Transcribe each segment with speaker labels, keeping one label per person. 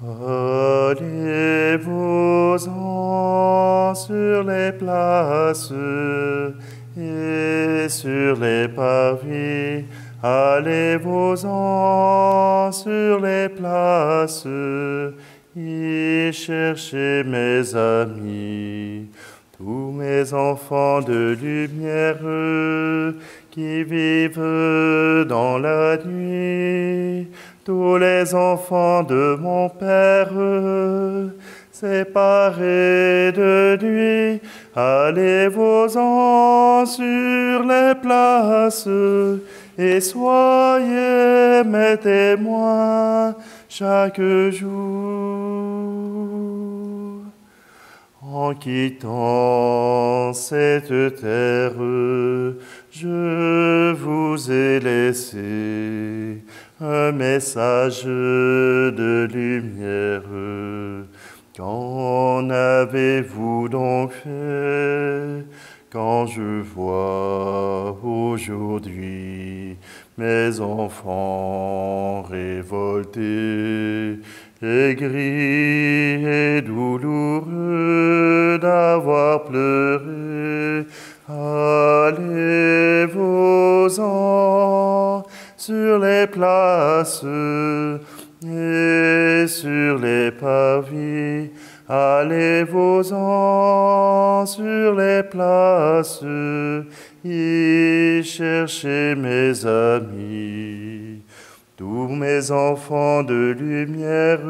Speaker 1: Allez-vous-en sur les places et sur les parvis. Allez-vous-en sur les places et cherchez mes amis. Tous mes enfants de lumière qui vivent dans la nuit, tous les enfants de mon Père, séparés de lui, allez-vous-en sur les places et soyez mes témoins chaque jour. En quittant cette terre, je vous ai laissé un message de lumière. Qu'en avez-vous donc fait quand je vois aujourd'hui mes enfants révoltés, aigris et douloureux d'avoir pleuré? Allez-vous-en sur les places et sur les parvis. Allez-vous-en sur les places et cherchez mes amis. Tous mes enfants de lumière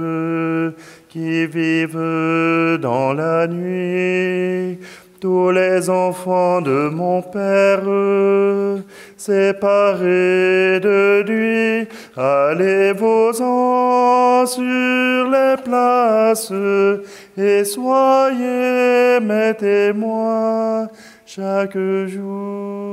Speaker 1: qui vivent dans la nuit, tous les enfants de mon Père, séparés de lui, allez-vous-en sur les places et soyez mes témoins chaque jour.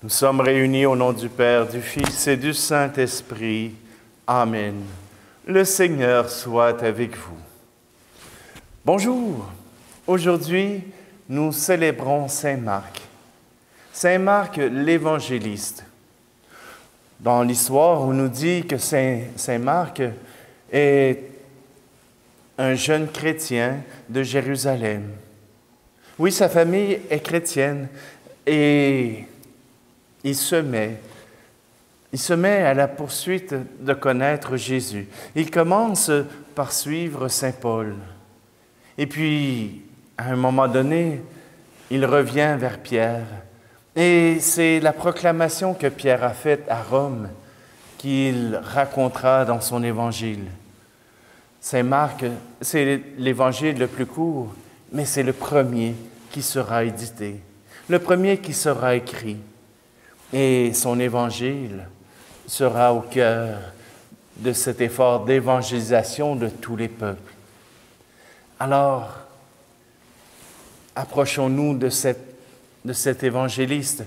Speaker 1: Nous sommes réunis au nom du Père, du Fils et du Saint-Esprit. Amen. Le Seigneur soit avec vous. Bonjour. Aujourd'hui, nous célébrons Saint Marc. Saint Marc, l'évangéliste. Dans l'histoire, on nous dit que Saint Marc est un jeune chrétien de Jérusalem. Oui, sa famille est chrétienne et il se met à la poursuite de connaître Jésus. Il commence par suivre Saint Paul. Et puis, à un moment donné, il revient vers Pierre. Et c'est la proclamation que Pierre a faite à Rome qu'il racontera dans son évangile. Saint Marc, c'est l'évangile le plus court, mais c'est le premier qui sera édité, le premier qui sera écrit. Et son évangile sera au cœur de cet effort d'évangélisation de tous les peuples. Alors, approchons-nous de cet évangéliste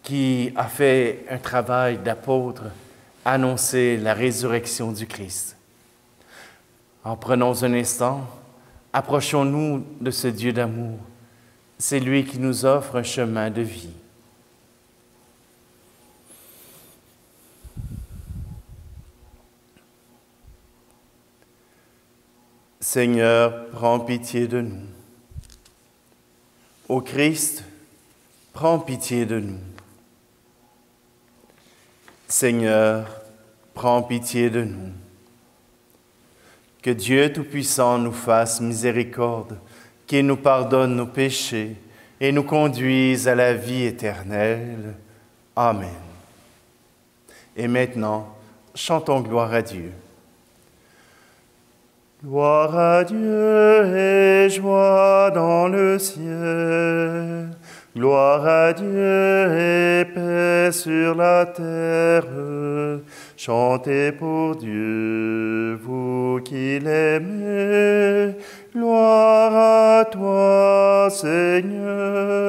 Speaker 1: qui a fait un travail d'apôtre, annoncer la résurrection du Christ. En prenons un instant, approchons-nous de ce Dieu d'amour. C'est lui qui nous offre un chemin de vie. Seigneur, prends pitié de nous. Ô Christ, prends pitié de nous. Seigneur, prends pitié de nous. Que Dieu Tout-Puissant nous fasse miséricorde, qu'il nous pardonne nos péchés et nous conduise à la vie éternelle. Amen. Et maintenant, chantons gloire à Dieu. Gloire à Dieu et joie dans le ciel. Gloire à Dieu et paix sur la terre. Chantez pour Dieu, vous qui l'aimez. Gloire à toi, Seigneur.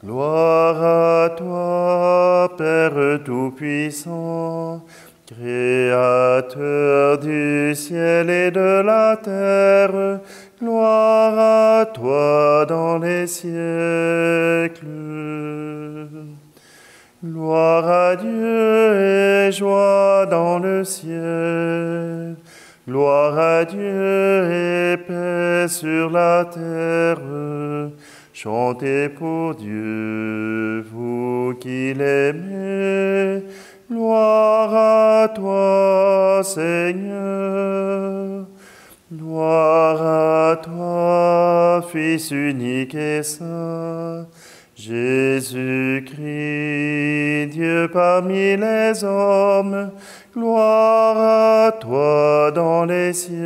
Speaker 1: Gloire à toi, Père Tout-Puissant, Créateur du ciel et de la terre. Gloire à toi dans les siècles. Gloire à Dieu et joie dans le ciel. Gloire à Dieu et paix sur la terre. Chantez pour Dieu, vous qui l'aimez. Gloire à toi, Seigneur. Gloire à toi, Fils unique et saint, Jésus-Christ, Dieu parmi les hommes. Gloire à toi dans les siècles.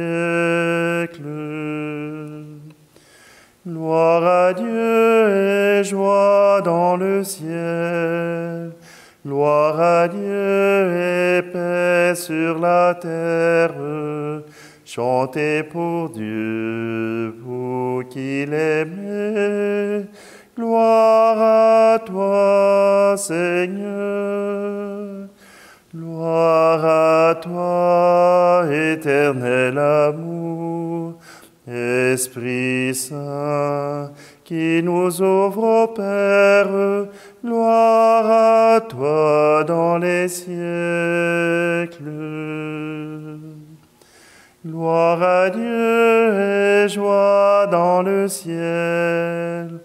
Speaker 1: Gloire à Dieu et joie dans le ciel. Gloire à Dieu et paix sur la terre. Chantez pour Dieu, vous qui l'aimez. Gloire à toi, Seigneur. Gloire à toi, éternel amour. Esprit Saint, qui nous ouvre au Père, gloire à toi dans les siècles. Gloire à Dieu et joie dans le ciel.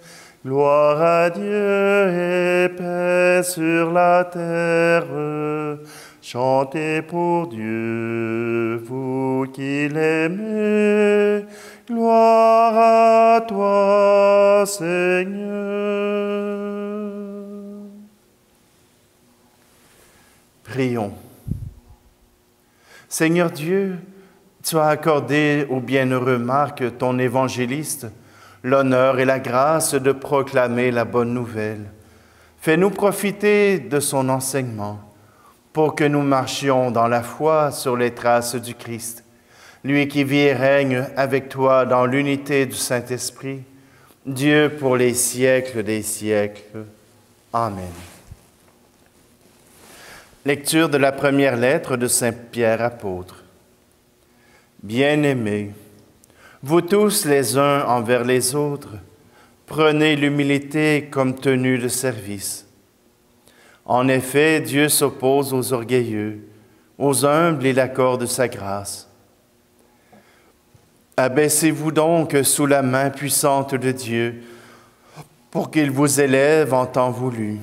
Speaker 1: Gloire à Dieu et paix sur la terre. Chantez pour Dieu, vous qui l'aimez. Gloire à toi, Seigneur. Prions. Seigneur Dieu, tu as accordé au bienheureux Marc, ton évangéliste, l'honneur et la grâce de proclamer la bonne nouvelle. Fais-nous profiter de son enseignement pour que nous marchions dans la foi sur les traces du Christ, lui qui vit et règne avec toi dans l'unité du Saint-Esprit, Dieu pour les siècles des siècles. Amen. Lecture de la première lettre de Saint Pierre apôtre. Bien-aimés, vous tous les uns envers les autres, prenez l'humilité comme tenue de service. En effet, Dieu s'oppose aux orgueilleux, aux humbles il accorde sa grâce. Abaissez-vous donc sous la main puissante de Dieu pour qu'il vous élève en temps voulu.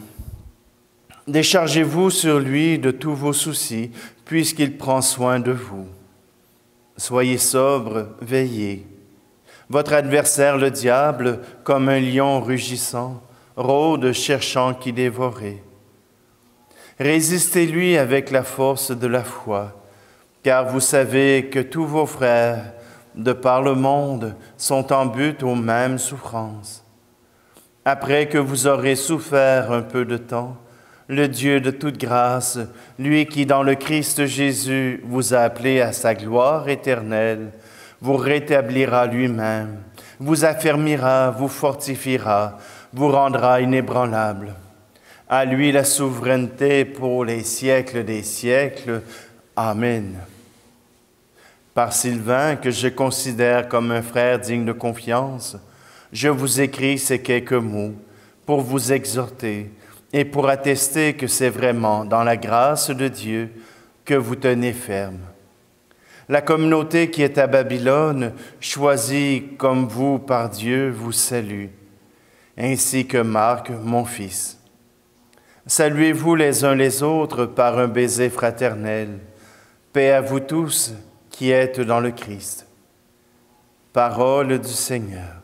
Speaker 1: Déchargez-vous sur lui de tous vos soucis, puisqu'il prend soin de vous. Soyez sobres, veillez. Votre adversaire, le diable, comme un lion rugissant, rôde cherchant qui dévorer. Résistez-lui avec la force de la foi, car vous savez que tous vos frères, de par le monde, sont en butte aux mêmes souffrances. Après que vous aurez souffert un peu de temps, le Dieu de toute grâce, lui qui dans le Christ Jésus vous a appelé à sa gloire éternelle, vous rétablira lui-même, vous affermira, vous fortifiera, vous rendra inébranlable. À lui la souveraineté pour les siècles des siècles. Amen. Par Sylvain, que je considère comme un frère digne de confiance, je vous écris ces quelques mots pour vous exhorter et pour attester que c'est vraiment dans la grâce de Dieu que vous tenez ferme. La communauté qui est à Babylone, choisie comme vous par Dieu, vous salue, ainsi que Marc, mon fils. Saluez-vous les uns les autres par un baiser fraternel. Paix à vous tous qui êtes dans le Christ. Parole du Seigneur.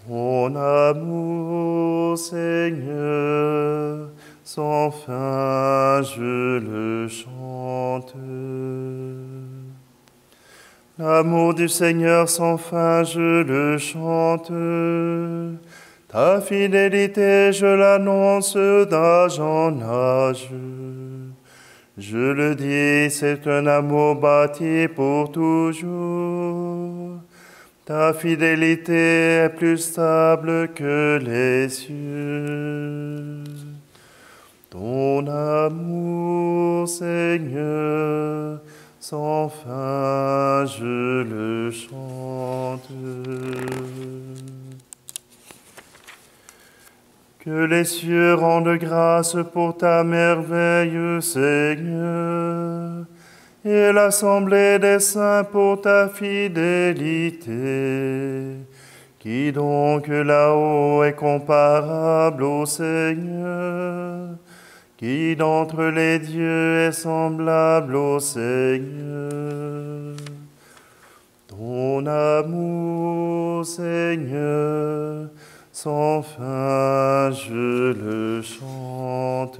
Speaker 1: Ton amour, Seigneur, sans fin je le chante. L'amour du Seigneur sans fin je le chante. Ta fidélité je l'annonce d'âge en âge. Je le dis, c'est un amour bâti pour toujours. Ta fidélité est plus stable que les cieux. Ton amour, Seigneur, sans fin je le chante. Que les cieux rendent grâce pour ta merveille, Seigneur, et l'assemblée des saints pour ta fidélité. Qui donc là-haut est comparable au Seigneur? Qui d'entre les dieux est semblable au Seigneur? Ton amour, Seigneur, sans fin je le chante.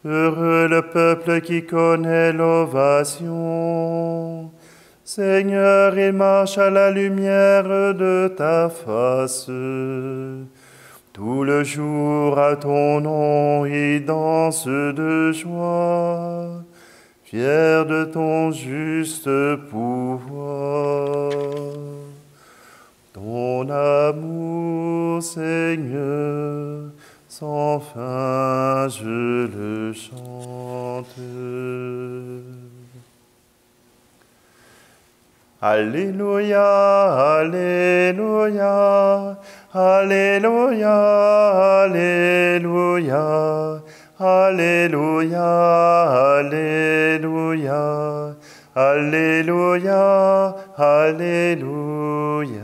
Speaker 1: Heureux le peuple qui connaît l'ovation. Seigneur, il marche à la lumière de ta face. Tout le jour à ton nom, il danse de joie, fier de ton juste pouvoir. Ton amour, Seigneur, sans fin je le chante. Alléluia, Alléluia, Alléluia, Alléluia, Alléluia, Alléluia, Alléluia, Alléluia.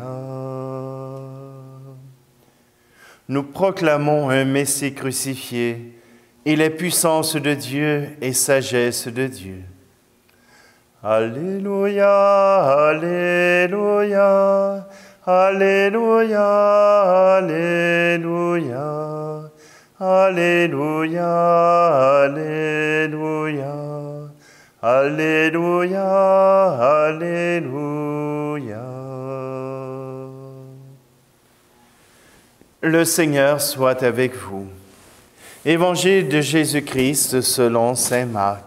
Speaker 1: Nous proclamons un Messie crucifié. Il est puissance de Dieu et sagesse de Dieu. Alléluia, Alléluia, Alléluia, Alléluia, Alléluia, Alléluia, Alléluia, Alléluia. Le Seigneur soit avec vous. Évangile de Jésus-Christ selon saint Marc.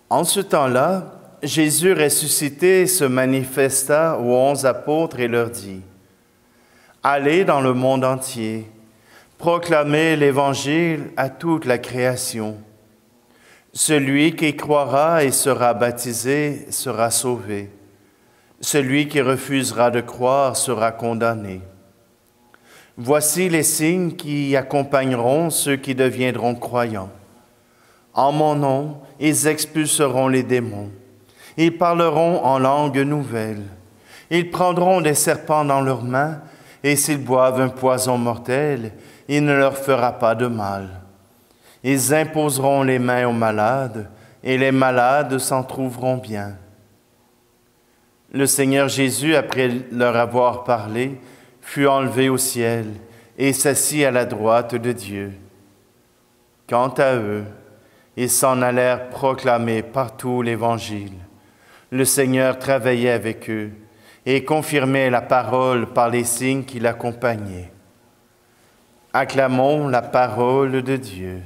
Speaker 1: En ce temps-là, Jésus ressuscité se manifesta aux 11 apôtres et leur dit : « Allez dans le monde entier, proclamez l'Évangile à toute la création. Celui qui croira et sera baptisé sera sauvé. Celui qui refusera de croire sera condamné. Voici les signes qui accompagneront ceux qui deviendront croyants. En mon nom, ils expulseront les démons. Ils parleront en langue nouvelle. Ils prendront des serpents dans leurs mains, et s'ils boivent un poison mortel, il ne leur fera pas de mal. Ils imposeront les mains aux malades, et les malades s'en trouveront bien. » Le Seigneur Jésus, après leur avoir parlé, fut enlevé au ciel et s'assit à la droite de Dieu. Quant à eux, ils s'en allèrent proclamer partout l'Évangile. Le Seigneur travaillait avec eux et confirmait la parole par les signes qui l'accompagnaient. Acclamons la parole de Dieu.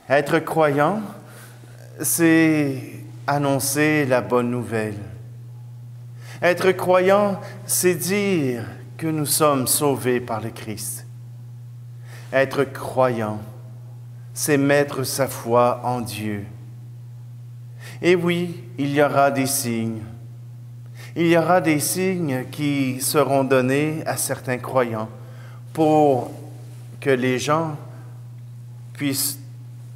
Speaker 1: Être croyant, c'est annoncer la bonne nouvelle. Être croyant, c'est dire que nous sommes sauvés par le Christ. Être croyant, c'est mettre sa foi en Dieu. Et oui, il y aura des signes. Il y aura des signes qui seront donnés à certains croyants pour que les gens puissent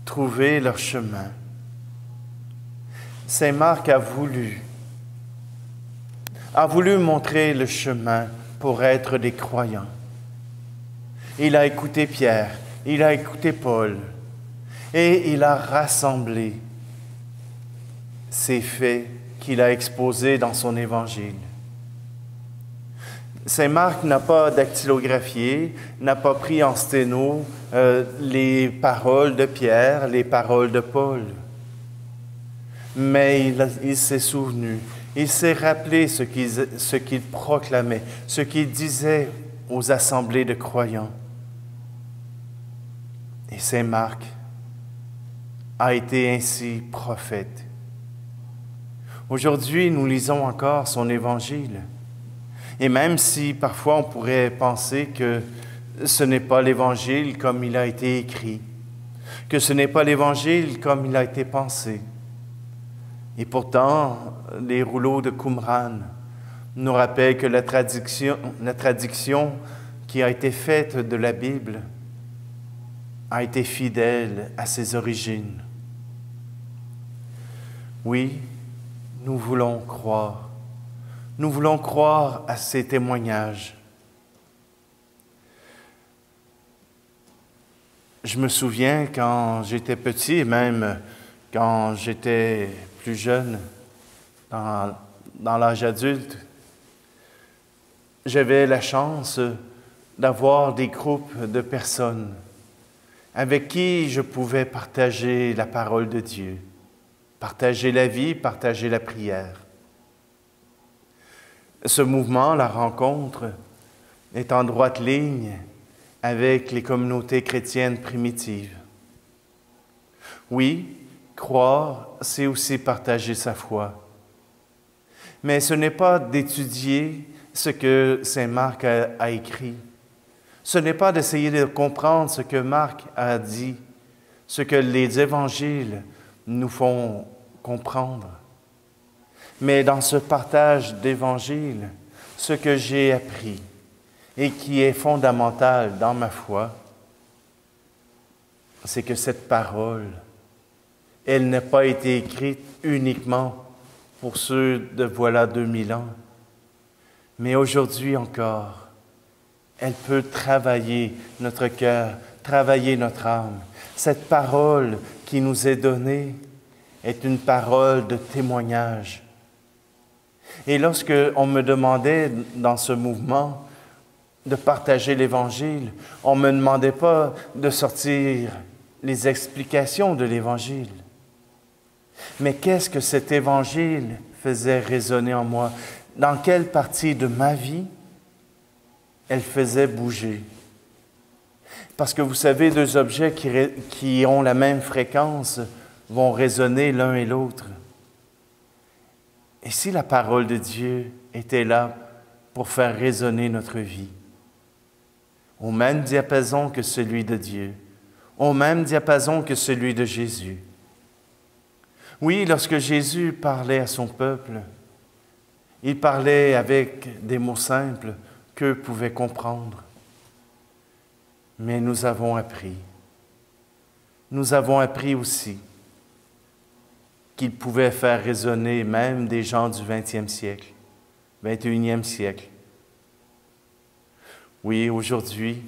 Speaker 1: trouver leur chemin. Saint Marc a voulu montrer le chemin pour être des croyants. Il a écouté Pierre, il a écouté Paul, et il a rassemblé ces faits qu'il a exposés dans son évangile. Saint Marc n'a pas dactylographié, n'a pas pris en sténo les paroles de Pierre, les paroles de Paul. Mais il s'est souvenu, il s'est rappelé ce qu'il proclamait, ce qu'il disait aux assemblées de croyants. Et Saint Marc a été ainsi prophète. Aujourd'hui, nous lisons encore son évangile. Et même si parfois on pourrait penser que ce n'est pas l'Évangile comme il a été écrit, que ce n'est pas l'Évangile comme il a été pensé. Et pourtant, les rouleaux de Qumran nous rappellent que la traduction qui a été faite de la Bible a été fidèle à ses origines. Oui, nous voulons croire. Nous voulons croire à ces témoignages. Je me souviens quand j'étais petit, et même quand j'étais plus jeune, dans l'âge adulte, j'avais la chance d'avoir des groupes de personnes avec qui je pouvais partager la parole de Dieu, partager la vie, partager la prière. Ce mouvement, la rencontre, est en droite ligne avec les communautés chrétiennes primitives. Oui, croire, c'est aussi partager sa foi. Mais ce n'est pas d'étudier ce que saint Marc a écrit. Ce n'est pas d'essayer de comprendre ce que Marc a dit, ce que les évangiles nous font comprendre. Mais dans ce partage d'évangiles, ce que j'ai appris et qui est fondamental dans ma foi, c'est que cette parole, elle n'a pas été écrite uniquement pour ceux de voilà 2000 ans, mais aujourd'hui encore, elle peut travailler notre cœur, travailler notre âme. Cette parole qui nous est donnée est une parole de témoignage. Et lorsque on me demandait dans ce mouvement de partager l'Évangile, on ne me demandait pas de sortir les explications de l'Évangile. Mais qu'est-ce que cet Évangile faisait résonner en moi? Dans quelle partie de ma vie elle faisait bouger? Parce que vous savez, deux objets qui ont la même fréquence vont résonner l'un et l'autre. Et si la parole de Dieu était là pour faire résonner notre vie, au même diapason que celui de Dieu, au même diapason que celui de Jésus. Oui, lorsque Jésus parlait à son peuple, il parlait avec des mots simples qu'eux pouvaient comprendre. Mais nous avons appris aussi qu'il pouvait faire résonner même des gens du 20e siècle, 21e siècle. Oui, aujourd'hui,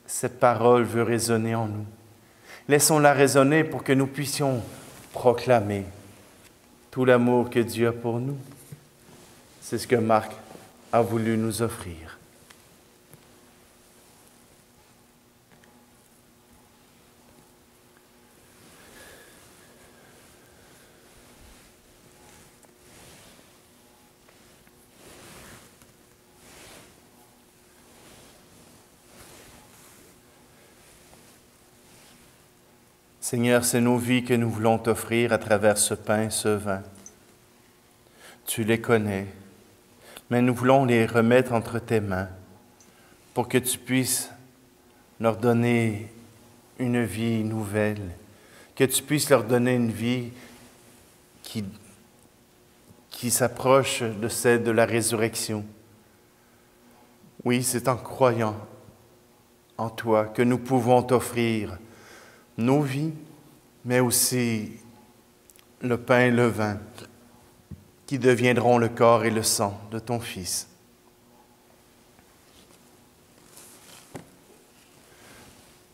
Speaker 1: cette parole veut résonner en nous. Laissons-la résonner pour que nous puissions proclamer tout l'amour que Dieu a pour nous. C'est ce que Marc a voulu nous offrir. Seigneur, c'est nos vies que nous voulons t'offrir à travers ce pain, ce vin. Tu les connais, mais nous voulons les remettre entre tes mains pour que tu puisses leur donner une vie nouvelle, que tu puisses leur donner une vie qui s'approche de celle de la résurrection. Oui, c'est en croyant en toi que nous pouvons t'offrir nos vies, mais aussi le pain et le vin, qui deviendront le corps et le sang de ton Fils.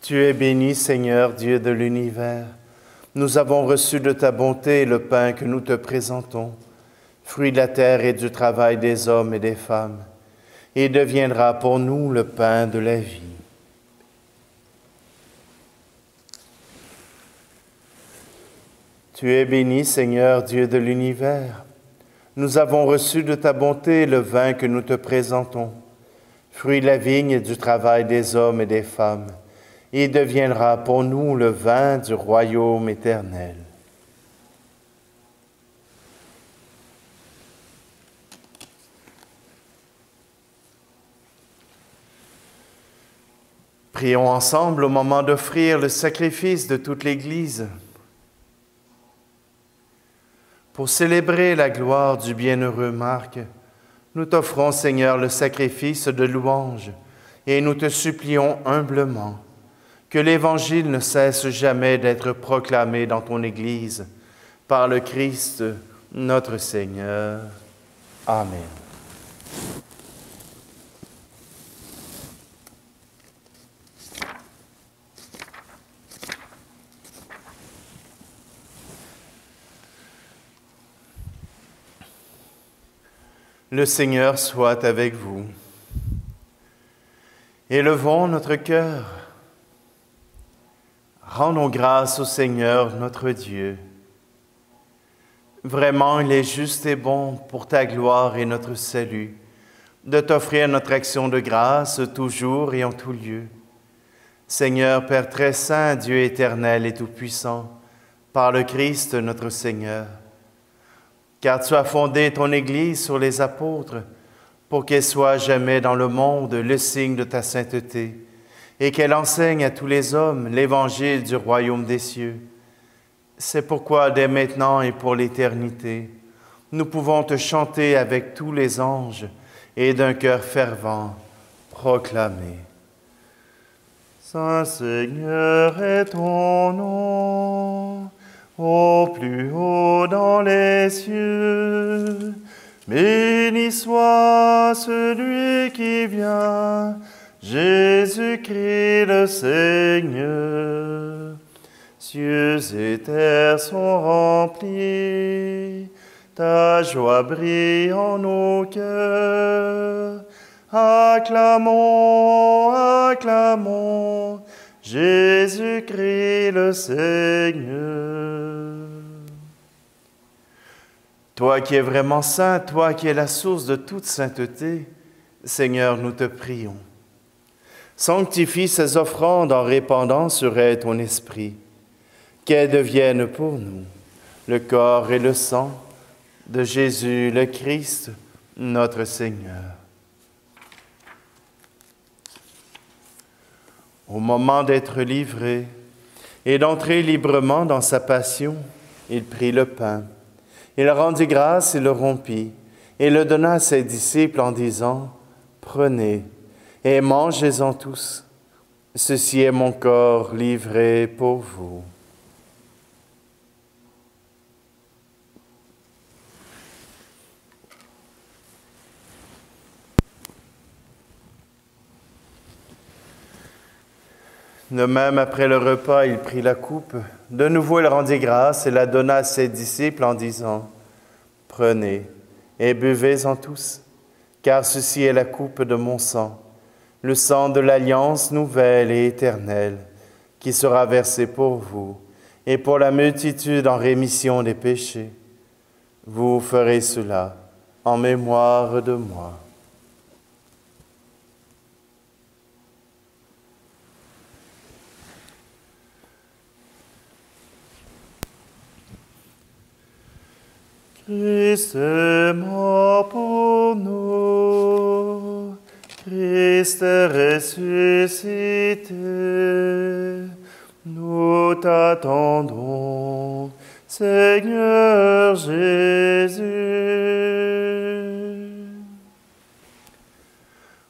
Speaker 1: Tu es béni, Seigneur, Dieu de l'univers. Nous avons reçu de ta bonté le pain que nous te présentons, fruit de la terre et du travail des hommes et des femmes, et deviendra pour nous le pain de la vie. Tu es béni, Seigneur, Dieu de l'univers. Nous avons reçu de ta bonté le vin que nous te présentons, fruit de la vigne et du travail des hommes et des femmes, et deviendra pour nous le vin du royaume éternel. Prions ensemble au moment d'offrir le sacrifice de toute l'Église. Pour célébrer la gloire du bienheureux Marc, nous t'offrons, Seigneur, le sacrifice de louange et nous te supplions humblement que l'Évangile ne cesse jamais d'être proclamé dans ton Église par le Christ, notre Seigneur. Amen. Le Seigneur soit avec vous. Élevons notre cœur. Rendons grâce au Seigneur notre Dieu. Vraiment, il est juste et bon pour ta gloire et notre salut de t'offrir notre action de grâce toujours et en tout lieu. Seigneur, Père très saint, Dieu éternel et tout-puissant, par le Christ notre Seigneur, car tu as fondé ton Église sur les apôtres pour qu'elle soit jamais dans le monde le signe de ta sainteté et qu'elle enseigne à tous les hommes l'Évangile du royaume des cieux. C'est pourquoi, dès maintenant et pour l'éternité, nous pouvons te chanter avec tous les anges et d'un cœur fervent proclamer. Saint Seigneur est ton nom, au plus haut dans les cieux. Béni soit celui qui vient, Jésus-Christ le Seigneur. Cieux et terre sont remplis, ta joie brille en nos cœurs. Acclamons, acclamons, Jésus-Christ le Seigneur. Toi qui es vraiment saint, toi qui es la source de toute sainteté, Seigneur, nous te prions. Sanctifie ces offrandes en répandant sur elles ton esprit, qu'elles deviennent pour nous le corps et le sang de Jésus le Christ, notre Seigneur. Au moment d'être livré et d'entrer librement dans sa passion, il prit le pain. Il rendit grâce et le rompit, et le donna à ses disciples en disant, « Prenez et mangez-en tous. Ceci est mon corps livré pour vous. » De même, après le repas, il prit la coupe. De nouveau, il rendit grâce et la donna à ses disciples en disant, « Prenez et buvez-en tous, car ceci est la coupe de mon sang, le sang de l'alliance nouvelle et éternelle, qui sera versé pour vous et pour la multitude en rémission des péchés. Vous ferez cela en mémoire de moi. » Christ est mort pour nous, Christ est ressuscité, nous t'attendons, Seigneur Jésus.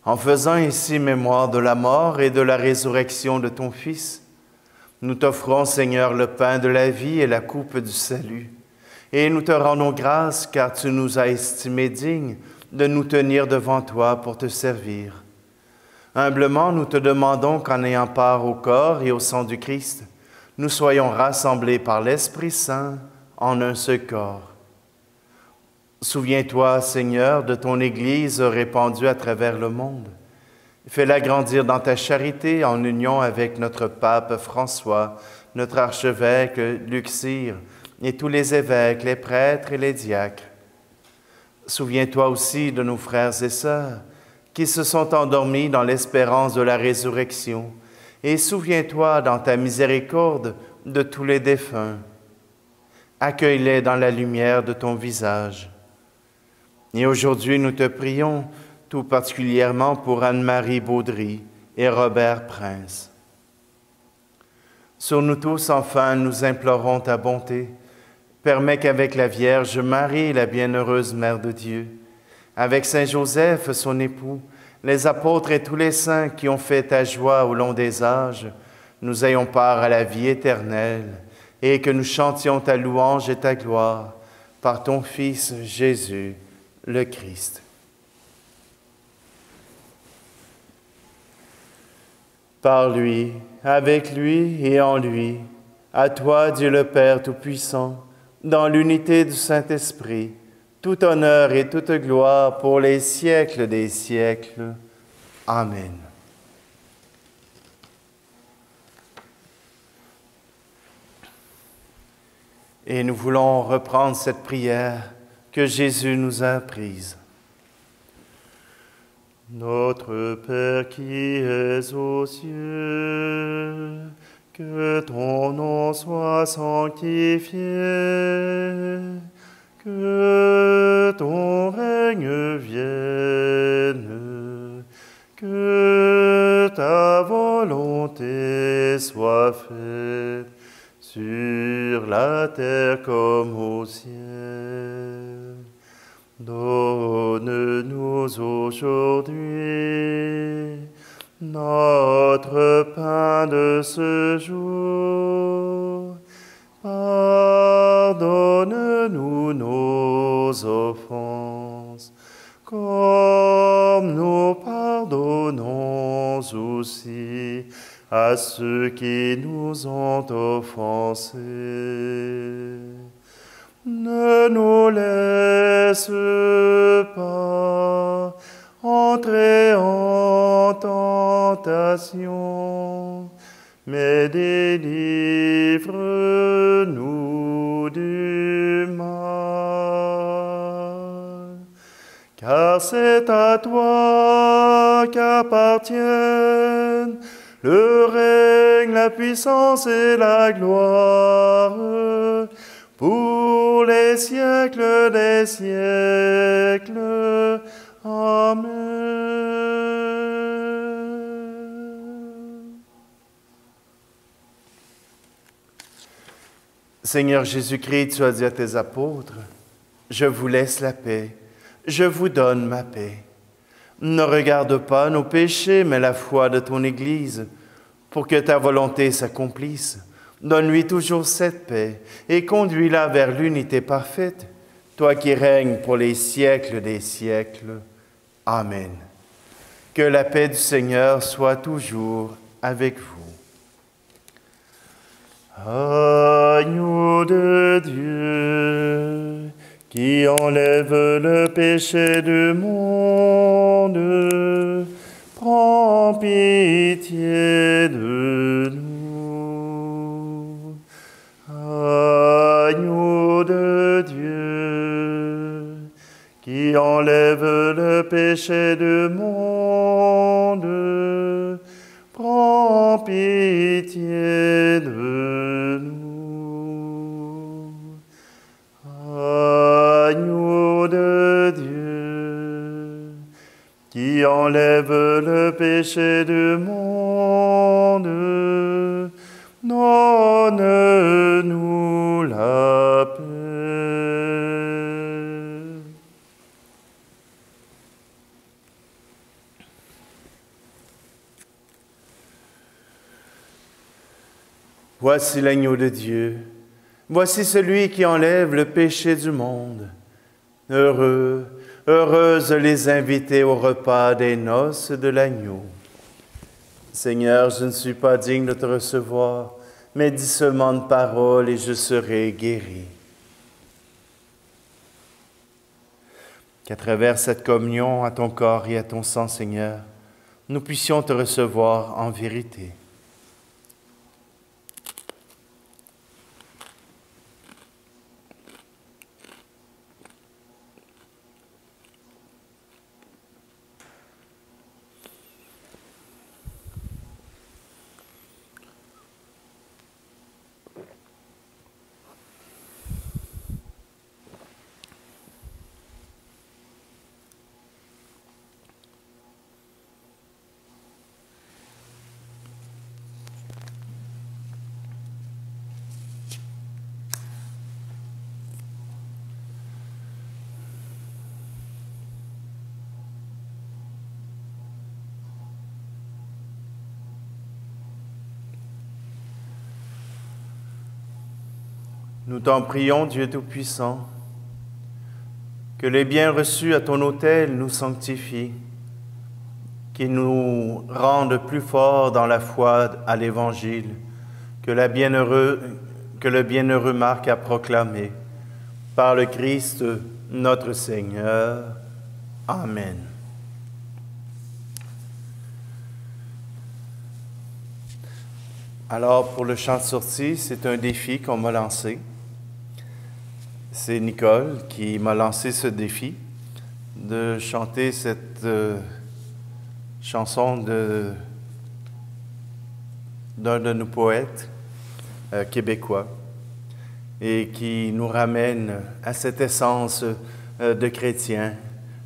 Speaker 1: En faisant ici mémoire de la mort et de la résurrection de ton Fils, nous t'offrons, Seigneur, le pain de la vie et la coupe du salut. Et nous te rendons grâce car tu nous as estimés dignes de nous tenir devant toi pour te servir. Humblement, nous te demandons qu'en ayant part au corps et au sang du Christ, nous soyons rassemblés par l'Esprit Saint en un seul corps. Souviens-toi, Seigneur, de ton Église répandue à travers le monde. Fais-la grandir dans ta charité en union avec notre pape François, notre archevêque Luxire, et tous les évêques, les prêtres et les diacres. Souviens-toi aussi de nos frères et sœurs qui se sont endormis dans l'espérance de la résurrection, et souviens-toi dans ta miséricorde de tous les défunts. Accueille-les dans la lumière de ton visage. Et aujourd'hui, nous te prions tout particulièrement pour Anne-Marie Baudry et Robert Prince. Sur nous tous, enfin, nous implorons ta bonté. Permets qu'avec la Vierge Marie, la bienheureuse Mère de Dieu, avec Saint Joseph, son époux, les apôtres et tous les saints qui ont fait ta joie au long des âges, nous ayons part à la vie éternelle et que nous chantions ta louange et ta gloire par ton Fils Jésus, le Christ. Par lui, avec lui et en lui, à toi, Dieu le Père Tout-Puissant, dans l'unité du Saint-Esprit, tout honneur et toute gloire pour les siècles des siècles. Amen. Et nous voulons reprendre cette prière que Jésus nous a apprise. Notre Père qui es aux cieux, que ton nom soit sanctifié, que ton règne vienne, que ta volonté soit faite sur la terre comme au ciel. Donne-nous aujourd'hui notre pain de ce jour. Pardonne-nous nos offenses, comme nous pardonnons aussi à ceux qui nous ont offensés. Ne nous laisse pas entrer en tentation, mais délivre-nous du mal. Car c'est à toi qu'appartiennent le règne, la puissance et la gloire, pour les siècles des siècles. Amen. Seigneur Jésus-Christ, tu as dit à tes apôtres, « Je vous laisse la paix, je vous donne ma paix. Ne regarde pas nos péchés, mais la foi de ton Église, pour que ta volonté s'accomplisse. Donne-lui toujours cette paix et conduis-la vers l'unité parfaite, toi qui règnes pour les siècles des siècles. Amen. Que la paix du Seigneur soit toujours avec vous. Agneau de Dieu, qui enlève le péché du monde, prends pitié de nous. Agneau de Dieu, qui enlève le péché du monde, prends pitié de nous. Agneau de Dieu, qui enlève le péché du monde, donne-nous la paix. Voici l'agneau de Dieu, voici celui qui enlève le péché du monde. Heureux, heureuses les invités au repas des noces de l'agneau. Seigneur, je ne suis pas digne de te recevoir, mais dis seulement une parole et je serai guéri. Qu'à travers cette communion à ton corps et à ton sang, Seigneur, nous puissions te recevoir en vérité. Nous t'en prions, Dieu Tout-Puissant, que les biens reçus à ton autel nous sanctifient, qu'ils nous rendent plus forts dans la foi à l'Évangile, que le bienheureux Marc a proclamé, par le Christ notre Seigneur. Amen. Alors, pour le chant de sortie, c'est un défi qu'on m'a lancé. C'est Nicole qui m'a lancé ce défi de chanter cette chanson d'un de nos poètes québécois et qui nous ramène à cette essence de chrétien,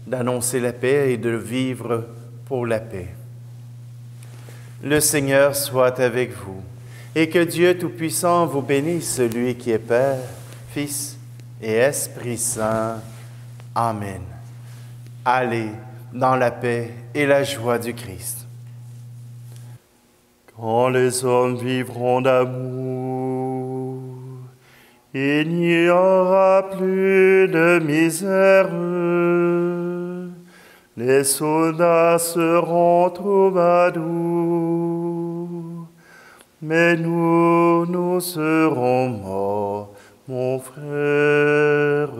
Speaker 1: d'annoncer la paix et de vivre pour la paix. Le Seigneur soit avec vous et que Dieu Tout-Puissant vous bénisse, celui qui est Père, Fils et Esprit Saint. Amen. Allez dans la paix et la joie du Christ. Quand les hommes vivront d'amour, il n'y aura plus de misère. Les soldats seront troubadours, mais nous serons morts, mon frère.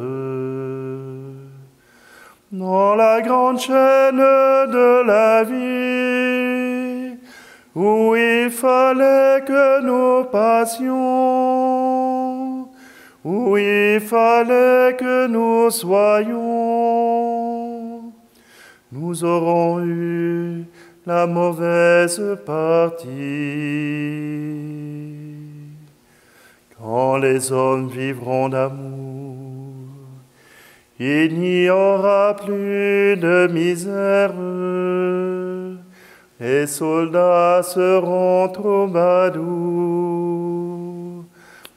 Speaker 1: Dans la grande chaîne de la vie, où il fallait que nous passions, où il fallait que nous soyons, nous aurons eu la mauvaise partie. Quand les hommes vivront d'amour, il n'y aura plus de misère. Les soldats seront troubadours,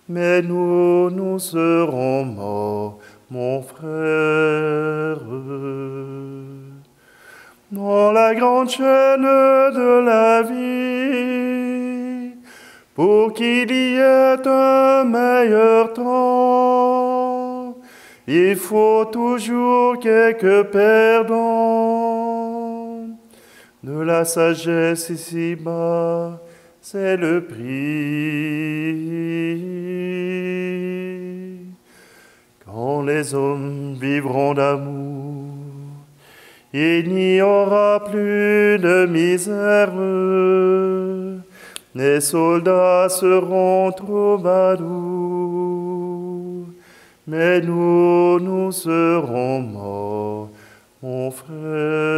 Speaker 1: mais nous serons morts, mon frère. Dans la grande chaîne de la vie, pour qu'il y ait un meilleur temps, il faut toujours quelques perdants. De la sagesse ici-bas, c'est le prix. Quand les hommes vivront d'amour, il n'y aura plus de misère. Les soldats seront troubadours, mais nous serons morts, mon frère.